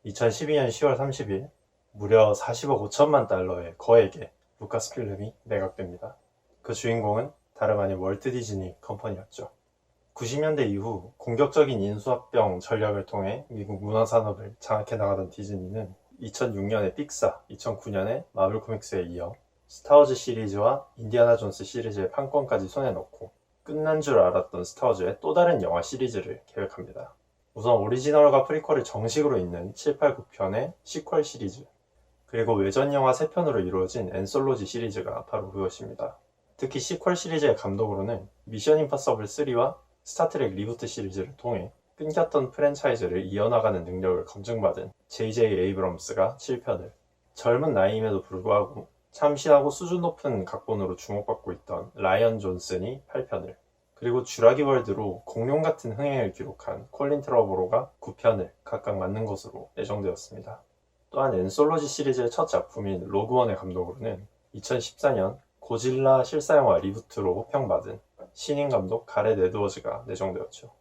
2012년 10월 30일 무려 40억 5천만 달러의 거액에 루카스필름이 매각됩니다. 그 주인공은 다름 아닌 월트 디즈니 컴퍼니였죠. 90년대 이후 공격적인 인수합병 전략을 통해 미국 문화산업을 장악해 나가던 디즈니는 2006년에 픽사, 2009년에 마블 코믹스에 이어 스타워즈 시리즈와 인디아나 존스 시리즈의 판권까지 손에 넣고 끝난 줄 알았던 스타워즈의 또 다른 영화 시리즈를 계획합니다. 우선 오리지널과 프리퀄을 정식으로 잇는 7, 8, 9편의 시퀄 시리즈, 그리고 외전 영화 3편으로 이루어진 앤솔로지 시리즈가 바로 그것입니다. 특히 시퀄 시리즈의 감독으로는 미션 임파서블 3와 스타트렉 리부트 시리즈를 통해 끊겼던 프랜차이즈를 이어나가는 능력을 검증받은 J.J. 에이브럼스가 7편을, 젊은 나이임에도 불구하고 참신하고 수준 높은 각본으로 주목받고 있던 라이언 존슨이 8편을, 그리고 쥬라기 월드로 공룡 같은 흥행을 기록한 콜린 트러보로가 9편을 각각 맡는 것으로 예정되었습니다. 또한 앤솔로지 시리즈의 첫 작품인 로그원의 감독으로는 2014년 고질라 실사영화 리부트로 호평받은 신인 감독 가렛 에드워즈가 내정되었죠.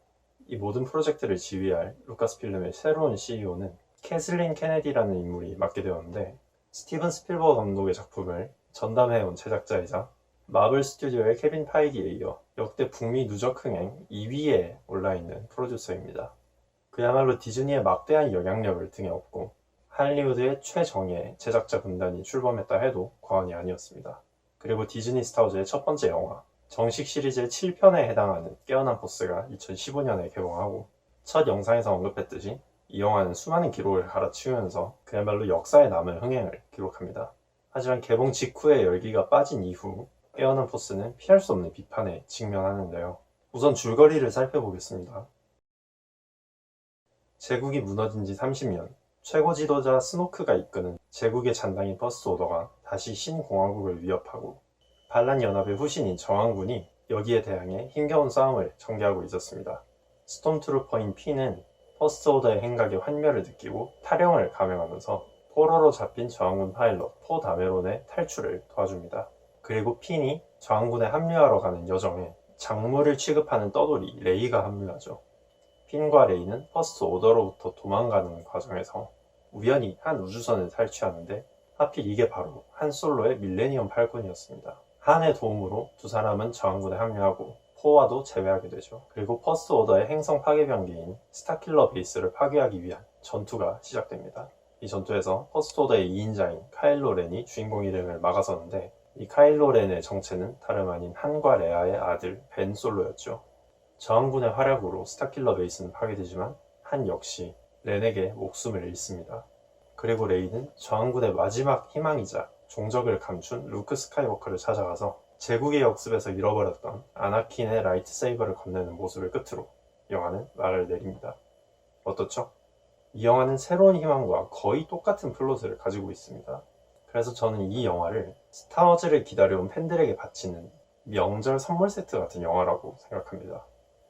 이 모든 프로젝트를 지휘할 루카스필름의 새로운 CEO는 캐슬린 케네디라는 인물이 맡게 되었는데, 스티븐 스필버그 감독의 작품을 전담해온 제작자이자 마블 스튜디오의 케빈 파이기에 이어 역대 북미 누적 흥행 2위에 올라있는 프로듀서입니다. 그야말로 디즈니의 막대한 영향력을 등에 업고 할리우드의 최정예 제작자 군단이 출범했다 해도 과언이 아니었습니다. 그리고 디즈니 스타워즈의 첫 번째 영화, 정식 시리즈의 7편에 해당하는 깨어난 포스가 2015년에 개봉하고, 첫 영상에서 언급했듯이 이 영화는 수많은 기록을 갈아치우면서 그야말로 역사에 남을 흥행을 기록합니다. 하지만 개봉 직후에 열기가 빠진 이후 깨어난 포스는 피할 수 없는 비판에 직면하는데요. 우선 줄거리를 살펴보겠습니다. 제국이 무너진 지 30년, 최고 지도자 스노크가 이끄는 제국의 잔당인 퍼스트 오더가 다시 신공화국을 위협하고, 반란 연합의 후신인 저항군이 여기에 대항해 힘겨운 싸움을 전개하고 있었습니다. 스톰트루퍼인 피는 퍼스트 오더의 행각에 환멸을 느끼고 탈영을 감행하면서 포로로 잡힌 저항군 파일럿 포 다메론의 탈출을 도와줍니다. 그리고 핀이 저항군에 합류하러 가는 여정에 작물을 취급하는 떠돌이 레이가 합류하죠. 핀과 레이는 퍼스트 오더로부터 도망가는 과정에서 우연히 한 우주선을 탈취하는데, 하필 이게 바로 한 솔로의 밀레니엄 팔콘이었습니다. 한의 도움으로 두 사람은 저항군에 합류하고 포와도 제외하게 되죠. 그리고 퍼스트 오더의 행성 파괴 병기인 스타킬러 베이스를 파괴하기 위한 전투가 시작됩니다. 이 전투에서 퍼스트 오더의 2인자인 카일로 렌이 주인공 일행을 막아서는데, 이 카일로 렌의 정체는 다름 아닌 한과 레아의 아들 벤 솔로였죠. 저항군의 활약으로 스타킬러 베이스는 파괴되지만 한 역시 렌에게 목숨을 잃습니다. 그리고 레이는 저항군의 마지막 희망이자 종적을 감춘 루크 스카이워커를 찾아가서 제국의 역습에서 잃어버렸던 아나킨의 라이트세이버를 건네는 모습을 끝으로 영화는 말을 내립니다. 어떻죠? 이 영화는 새로운 희망과 거의 똑같은 플롯을 가지고 있습니다. 그래서 저는 이 영화를 스타워즈를 기다려온 팬들에게 바치는 명절 선물 세트 같은 영화라고 생각합니다.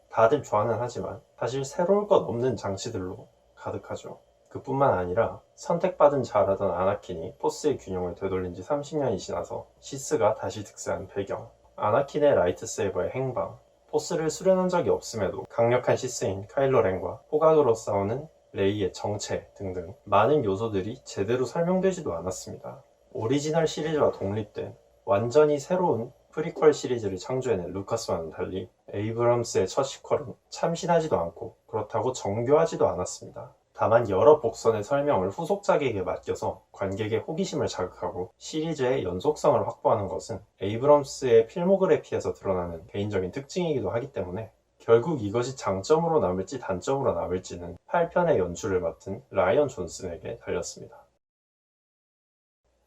다들 좋아는 하지만 사실 새로울 것 없는 장치들로 가득하죠. 그뿐만 아니라 선택받은 자라던 아나킨이 포스의 균형을 되돌린 지 30년이 지나서 시스가 다시 득세한 배경, 아나킨의 라이트세이버의 행방, 포스를 수련한 적이 없음에도 강력한 시스인 카일로 렌과 호각으로 싸우는 레이의 정체 등등 많은 요소들이 제대로 설명되지도 않았습니다. 오리지널 시리즈와 독립된 완전히 새로운 프리퀄 시리즈를 창조해낸 루카스와는 달리 에이브럼스의 첫 시퀄은 참신하지도 않고 그렇다고 정교하지도 않았습니다. 다만 여러 복선의 설명을 후속작에게 맡겨서 관객의 호기심을 자극하고 시리즈의 연속성을 확보하는 것은 에이브럼스의 필모그래피에서 드러나는 개인적인 특징이기도 하기 때문에 결국 이것이 장점으로 남을지 단점으로 남을지는 8편의 연출을 맡은 라이언 존슨에게 달렸습니다.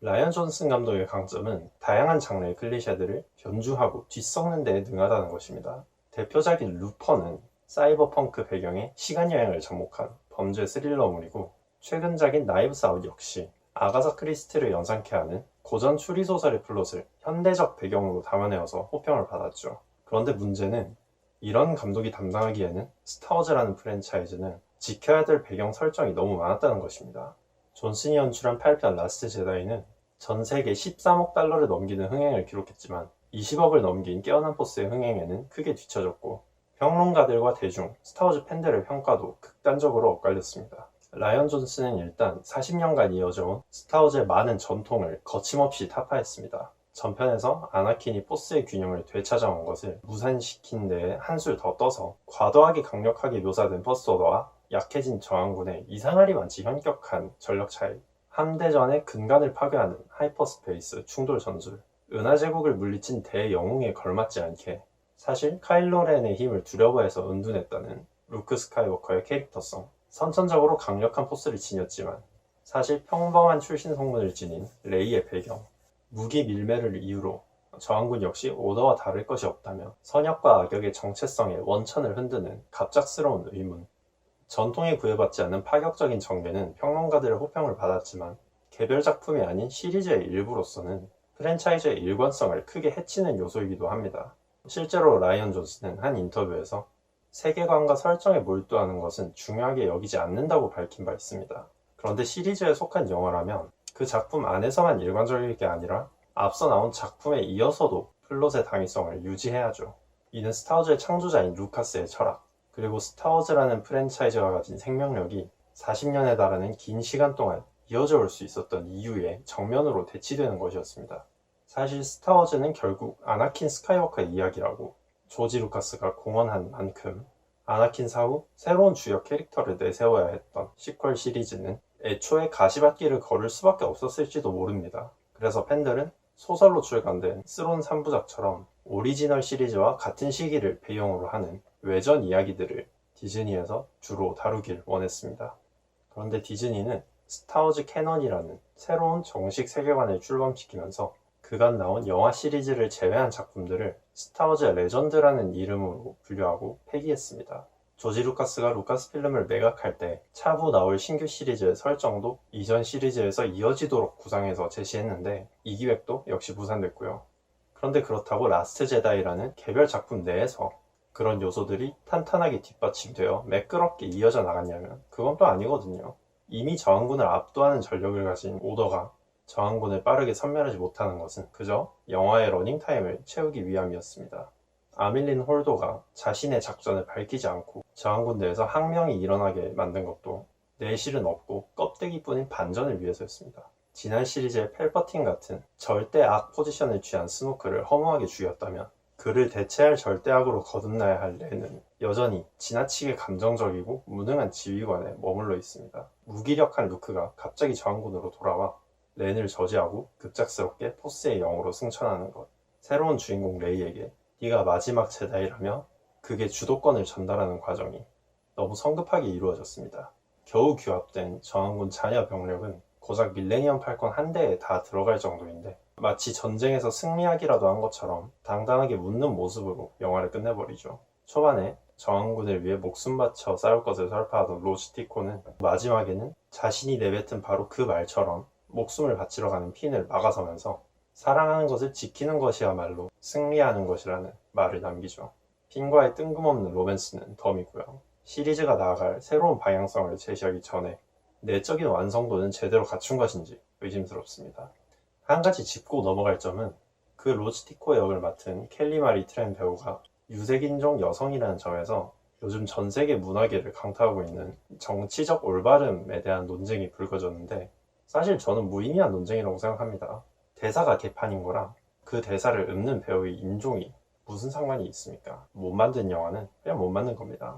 라이언 존슨 감독의 강점은 다양한 장르의 클리셰들을 변주하고 뒤섞는 데 능하다는 것입니다. 대표작인 루퍼는 사이버펑크 배경의 시간여행을 접목한 범죄 스릴러물이고, 최근작인 나이브스 아웃 역시 아가사 크리스티를 연상케 하는 고전 추리소설의 플롯을 현대적 배경으로 담아내어서 호평을 받았죠. 그런데 문제는 이런 감독이 담당하기에는 스타워즈라는 프랜차이즈는 지켜야 될 배경 설정이 너무 많았다는 것입니다. 존슨이 연출한 8편 라스트 제다이는 전 세계 13억 달러를 넘기는 흥행을 기록했지만 20억을 넘긴 깨어난 포스의 흥행에는 크게 뒤처졌고, 평론가들과 대중, 스타워즈 팬들의 평가도 극단적으로 엇갈렸습니다. 라이언 존슨은 일단 40년간 이어져온 스타워즈의 많은 전통을 거침없이 타파했습니다. 전편에서 아나킨이 포스의 균형을 되찾아온 것을 무산시킨 데에 한술 더 떠서 과도하게 강력하게 묘사된 퍼스트 오더와 약해진 저항군의 이상하리 많지 현격한 전력 차이, 함대전의 근간을 파괴하는 하이퍼스페이스 충돌 전술, 은하제국을 물리친 대영웅에 걸맞지 않게 사실 카일로 렌의 힘을 두려워해서 은둔했다는 루크 스카이워커의 캐릭터성, 선천적으로 강력한 포스를 지녔지만 사실 평범한 출신 성분을 지닌 레이의 배경, 무기 밀매를 이유로 저항군 역시 오더와 다를 것이 없다며 선역과 악역의 정체성에 원천을 흔드는 갑작스러운 의문, 전통에 구애받지 않는 파격적인 전개는 평론가들의 호평을 받았지만 개별 작품이 아닌 시리즈의 일부로서는 프랜차이즈의 일관성을 크게 해치는 요소이기도 합니다. 실제로 라이언 존슨은 한 인터뷰에서 세계관과 설정에 몰두하는 것은 중요하게 여기지 않는다고 밝힌 바 있습니다. 그런데 시리즈에 속한 영화라면 그 작품 안에서만 일관적일 게 아니라 앞서 나온 작품에 이어서도 플롯의 당위성을 유지해야죠. 이는 스타워즈의 창조자인 루카스의 철학, 그리고 스타워즈라는 프랜차이즈가 가진 생명력이 40년에 달하는 긴 시간 동안 이어져 올 수 있었던 이유에 정면으로 대치되는 것이었습니다. 사실 스타워즈는 결국 아나킨 스카이워커의 이야기라고 조지 루카스가 공언한 만큼 아나킨 사후 새로운 주역 캐릭터를 내세워야 했던 시퀄 시리즈는 애초에 가시밭길을 걸을 수밖에 없었을지도 모릅니다. 그래서 팬들은 소설로 출간된 스론 3부작처럼 오리지널 시리즈와 같은 시기를 배경으로 하는 외전 이야기들을 디즈니에서 주로 다루길 원했습니다. 그런데 디즈니는 스타워즈 캐넌이라는 새로운 정식 세계관을 출범시키면서 그간 나온 영화 시리즈를 제외한 작품들을 스타워즈 레전드라는 이름으로 분류하고 폐기했습니다. 조지 루카스가 루카스필름을 매각할 때 차후 나올 신규 시리즈의 설정도 이전 시리즈에서 이어지도록 구상해서 제시했는데 이 기획도 역시 무산됐고요. 그런데 그렇다고 라스트 제다이라는 개별 작품 내에서 그런 요소들이 탄탄하게 뒷받침되어 매끄럽게 이어져 나갔냐면 그건 또 아니거든요. 이미 저항군을 압도하는 전력을 가진 오더가 저항군을 빠르게 섬멸하지 못하는 것은 그저 영화의 러닝타임을 채우기 위함이었습니다. 아밀린 홀도가 자신의 작전을 밝히지 않고 저항군 내에서 항명이 일어나게 만든 것도 내실은 없고 껍데기뿐인 반전을 위해서였습니다. 지난 시리즈의 펠퍼틴 같은 절대 악 포지션을 취한 스노크를 허무하게 죽였다면 그를 대체할 절대악으로 거듭나야 할 렌은 여전히 지나치게 감정적이고 무능한 지휘관에 머물러 있습니다. 무기력한 루크가 갑자기 저항군으로 돌아와 렌을 저지하고 급작스럽게 포스의 영으로 승천하는 것. 새로운 주인공 레이에게 네가 마지막 제다이라며 그게 주도권을 전달하는 과정이 너무 성급하게 이루어졌습니다. 겨우 규합된 저항군 잔여 병력은 고작 밀레니엄 팔콘 한 대에 다 들어갈 정도인데 마치 전쟁에서 승리하기라도 한 것처럼 당당하게 묻는 모습으로 영화를 끝내버리죠. 초반에 저항군을 위해 목숨 바쳐 싸울 것을 설파하던 로즈 티코는 마지막에는 자신이 내뱉은 바로 그 말처럼 목숨을 바치러 가는 핀을 막아서면서 사랑하는 것을 지키는 것이야말로 승리하는 것이라는 말을 남기죠. 핀과의 뜬금없는 로맨스는 덤이고요. 시리즈가 나아갈 새로운 방향성을 제시하기 전에 내적인 완성도는 제대로 갖춘 것인지 의심스럽습니다. 한 가지 짚고 넘어갈 점은 그 로즈 티코 역을 맡은 켈리 마리 트렌 배우가 유색인종 여성이라는 점에서 요즘 전 세계 문화계를 강타하고 있는 정치적 올바름에 대한 논쟁이 불거졌는데 사실 저는 무의미한 논쟁이라고 생각합니다. 대사가 개판인 거랑 그 대사를 읊는 배우의 인종이 무슨 상관이 있습니까? 못 만든 영화는 그냥 못 만든 겁니다.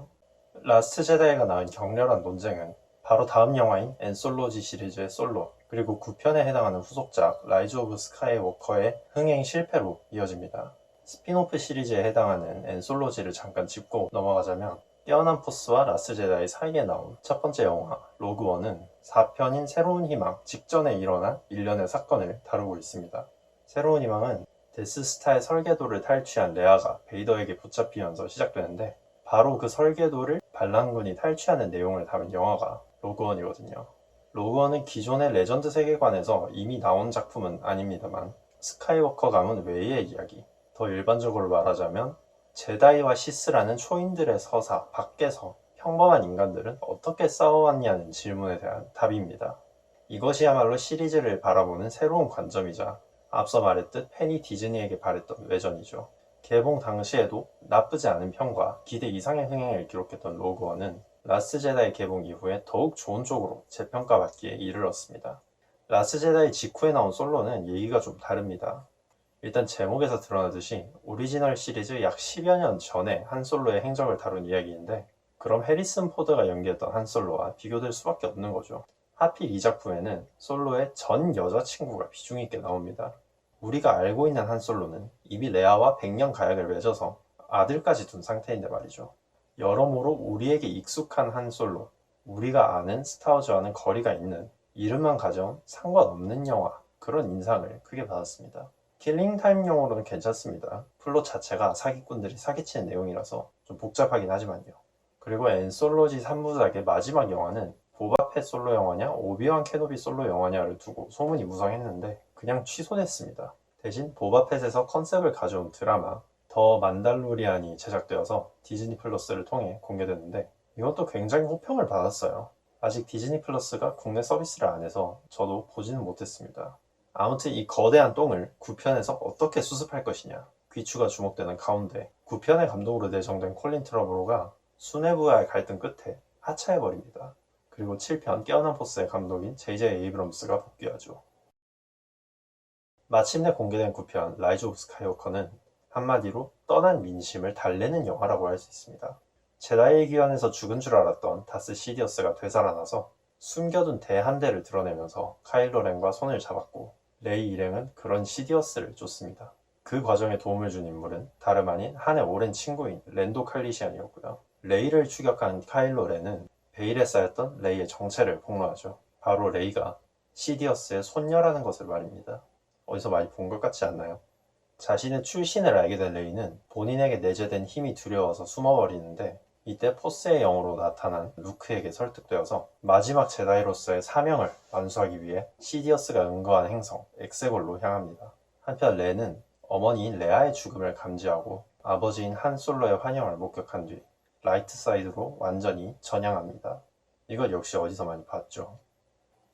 라스트 제다이가 낳은 격렬한 논쟁은 바로 다음 영화인 앤솔로지 시리즈의 솔로 그리고 9편에 해당하는 후속작 라이즈 오브 스카이워커의 흥행 실패로 이어집니다. 스핀오프 시리즈에 해당하는 앤솔로지를 잠깐 짚고 넘어가자면 깨어난 포스와 라스트 제다이 사이에 나온 첫 번째 영화 로그원은 4편인 새로운 희망 직전에 일어난 일련의 사건을 다루고 있습니다. 새로운 희망은 데스스타의 설계도를 탈취한 레아가 베이더에게 붙잡히면서 시작되는데 바로 그 설계도를 반란군이 탈취하는 내용을 다룬 영화가 로그원이거든요. 로그원은 기존의 레전드 세계관에서 이미 나온 작품은 아닙니다만 스카이워커 가문 외의 이야기, 더 일반적으로 말하자면 제다이와 시스라는 초인들의 서사 밖에서 평범한 인간들은 어떻게 싸워왔냐는 질문에 대한 답입니다. 이것이야말로 시리즈를 바라보는 새로운 관점이자 앞서 말했듯 팬이 디즈니에게 바랬던 외전이죠. 개봉 당시에도 나쁘지 않은 평과 기대 이상의 흥행을 기록했던 로그원은 라스트 제다이 개봉 이후에 더욱 좋은 쪽으로 재평가받기에 이르렀습니다. 라스트 제다이 직후에 나온 솔로는 얘기가 좀 다릅니다. 일단 제목에서 드러나듯이 오리지널 시리즈 약 10여 년 전에 한 솔로의 행적을 다룬 이야기인데, 그럼 해리슨 포드가 연기했던 한 솔로와 비교될 수밖에 없는 거죠. 하필 이 작품에는 솔로의 전 여자친구가 비중 있게 나옵니다. 우리가 알고 있는 한 솔로는 이미 레아와 100년 가약을 맺어서 아들까지 둔 상태인데 말이죠. 여러모로 우리에게 익숙한 한 솔로, 우리가 아는 스타워즈와는 거리가 있는, 이름만 가져온 상관없는 영화, 그런 인상을 크게 받았습니다. 킬링타임용으로는 괜찮습니다. 플롯 자체가 사기꾼들이 사기치는 내용이라서 좀 복잡하긴 하지만요. 그리고 엔솔로지 3부작의 마지막 영화는 보바펫 솔로 영화냐 오비완 케노비 솔로 영화냐를 두고 소문이 무성했는데 그냥 취소됐습니다. 대신 보바펫에서 컨셉을 가져온 드라마 더 만달로리안이 제작되어서 디즈니 플러스를 통해 공개됐는데, 이것도 굉장히 호평을 받았어요. 아직 디즈니 플러스가 국내 서비스를 안 해서 저도 보지는 못했습니다. 아무튼 이 거대한 똥을 9편에서 어떻게 수습할 것이냐, 귀추가 주목되는 가운데 9편의 감독으로 내정된 콜린 트러브로가 수뇌부와의 갈등 끝에 하차해버립니다. 그리고 7편 깨어난 포스의 감독인 J.J. 에이브럼스가 복귀하죠. 마침내 공개된 9편 라이즈 오브 스카이워커는 한마디로 떠난 민심을 달래는 영화라고 할 수 있습니다. 제다이의 귀환에서 죽은 줄 알았던 다스 시디어스가 되살아나서 숨겨둔 대한대를 드러내면서 카일로 렌과 손을 잡았고, 레이 일행은 그런 시디어스를 쫓습니다. 그 과정에 도움을 준 인물은 다름 아닌 한의 오랜 친구인 랜도 칼리시안이었고요. 레이를 추격한 카일로 렌은 베일에 쌓였던 레이의 정체를 폭로하죠. 바로 레이가 시디어스의 손녀라는 것을 말입니다. 어디서 많이 본 것 같지 않나요? 자신의 출신을 알게 된 레이는 본인에게 내재된 힘이 두려워서 숨어버리는데, 이때 포스의 영으로 나타난 루크에게 설득되어서 마지막 제다이로서의 사명을 완수하기 위해 시디어스가 은거한 행성 엑세골로 향합니다. 한편 렌은 어머니인 레아의 죽음을 감지하고 아버지인 한 솔로의 환영을 목격한 뒤 라이트 사이드로 완전히 전향합니다. 이것 역시 어디서 많이 봤죠.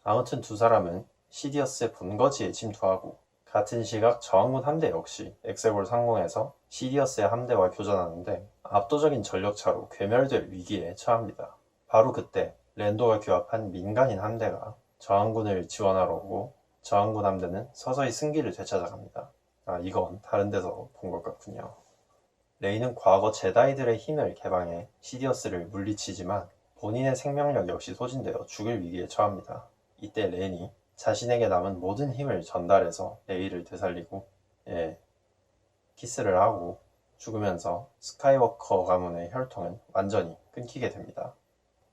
아무튼 두 사람은 시디어스의 본거지에 침투하고 같은 시각 저항군 함대 역시 엑세골 상공에서 시디어스의 함대와 교전하는데 압도적인 전력차로 괴멸될 위기에 처합니다. 바로 그때 랜도가 규합한 민간인 함대가 저항군을 지원하러 오고 저항군 함대는 서서히 승기를 되찾아갑니다. 이건 다른 데서 본 것 같군요. 레이는 과거 제다이들의 힘을 개방해 시디어스를 물리치지만 본인의 생명력 역시 소진되어 죽을 위기에 처합니다. 이때 렌이 자신에게 남은 모든 힘을 전달해서 레이를 되살리고 키스를 하고 죽으면서 스카이워커 가문의 혈통은 완전히 끊기게 됩니다.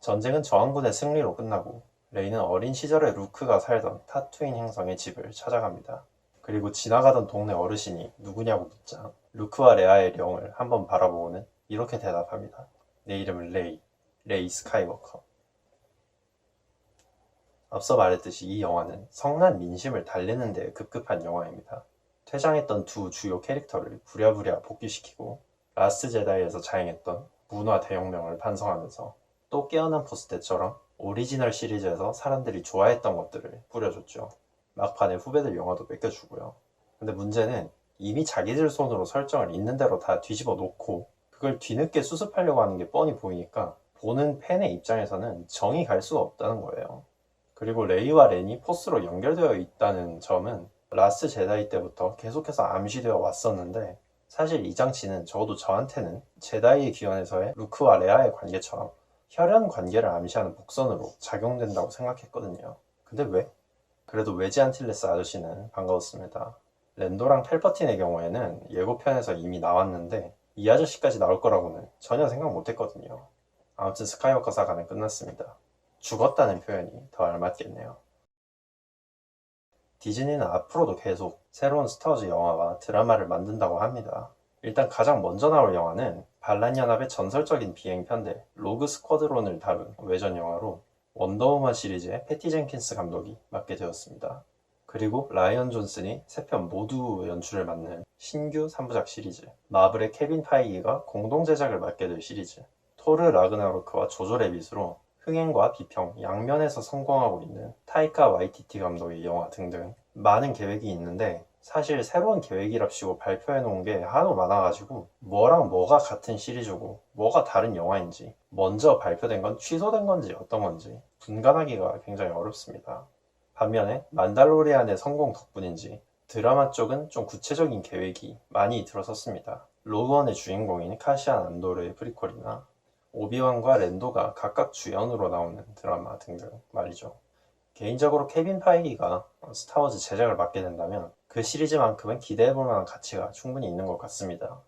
전쟁은 저항군의 승리로 끝나고 레이는 어린 시절에 루크가 살던 타투인 행성의 집을 찾아갑니다. 그리고 지나가던 동네 어르신이 누구냐고 묻자 루크와 레아의 령을 한번 바라보고는 이렇게 대답합니다. 내 이름은 레이 스카이워커. 앞서 말했듯이 이 영화는 성난 민심을 달래는 데 급급한 영화입니다. 퇴장했던 두 주요 캐릭터를 부랴부랴 복귀시키고 라스트 제다이에서 자행했던 문화 대혁명을 반성하면서 또 깨어난 포스 때처럼 오리지널 시리즈에서 사람들이 좋아했던 것들을 뿌려줬죠. 막판에 후배들 영화도 뺏겨주고요. 근데 문제는 이미 자기들 손으로 설정을 있는 대로 다 뒤집어 놓고 그걸 뒤늦게 수습하려고 하는 게 뻔히 보이니까 보는 팬의 입장에서는 정이 갈 수가 없다는 거예요. 그리고 레이와 렌이 포스로 연결되어 있다는 점은 라스트 제다이 때부터 계속해서 암시되어 왔었는데, 사실 이 장치는 적어도 저한테는 제다이의 귀환에서의 루크와 레아의 관계처럼 혈연 관계를 암시하는 복선으로 작용된다고 생각했거든요. 근데 왜? 그래도 웨지 안틸레스 아저씨는 반가웠습니다. 랜도랑 펠퍼틴의 경우에는 예고편에서 이미 나왔는데 이 아저씨까지 나올 거라고는 전혀 생각 못했거든요. 아무튼 스카이워커 사가는 끝났습니다. 죽었다는 표현이 더 알맞겠네요. 디즈니는 앞으로도 계속 새로운 스타워즈 영화와 드라마를 만든다고 합니다. 일단 가장 먼저 나올 영화는 반란연합의 전설적인 비행 편대 로그 스쿼드론을 다룬 외전 영화로 원더우먼 시리즈의 패티 젠킨스 감독이 맡게 되었습니다. 그리고 라이언 존슨이 3편 모두 연출을 맡는 신규 3부작 시리즈, 마블의 케빈 파이기가 공동 제작을 맡게 될 시리즈, 토르 라그나로크와 조조 레빗으로 흥행과 비평 양면에서 성공하고 있는 타이카 와이티티 감독의 영화 등등 많은 계획이 있는데, 사실 새로운 계획이랍시고 발표해 놓은 게 하도 많아가지고 뭐랑 뭐가 같은 시리즈고 뭐가 다른 영화인지, 먼저 발표된 건 취소된 건지 어떤 건지 분간하기가 굉장히 어렵습니다. 반면에 만달로리안의 성공 덕분인지 드라마 쪽은 좀 구체적인 계획이 많이 들어섰습니다. 로그원의 주인공인 카시안 안도르의 프리퀄이나 오비완과 랜도가 각각 주연으로 나오는 드라마 등등 말이죠. 개인적으로 케빈 파이기가 스타워즈 제작을 맡게 된다면 그 시리즈만큼은 기대해볼 만한 가치가 충분히 있는 것 같습니다.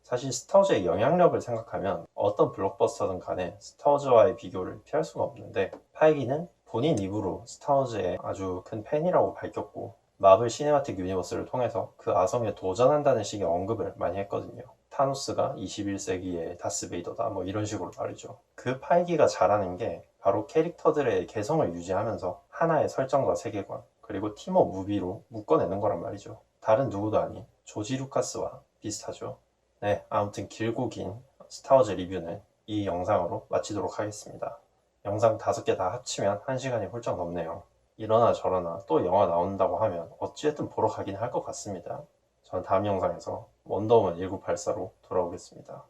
사실 스타워즈의 영향력을 생각하면 어떤 블록버스터든 간에 스타워즈와의 비교를 피할 수가 없는데, 파이기는 본인 입으로 스타워즈의 아주 큰 팬이라고 밝혔고 마블 시네마틱 유니버스를 통해서 그 아성에 도전한다는 식의 언급을 많이 했거든요. 타노스가 21세기의 다스베이더다 뭐 이런 식으로 말이죠. 그 파이기가 잘하는 게 바로 캐릭터들의 개성을 유지하면서 하나의 설정과 세계관, 그리고 팀워 무비로 묶어내는 거란 말이죠. 다른 누구도 아닌 조지 루카스와 비슷하죠. 네, 아무튼 길고 긴 스타워즈 리뷰는 이 영상으로 마치도록 하겠습니다. 영상 5개 다 합치면 1시간이 훌쩍 넘네요. 이러나 저러나 또 영화 나온다고 하면 어찌됐든 보러 가긴 할 것 같습니다. 저는 다음 영상에서 원더우먼 1984로 돌아오겠습니다.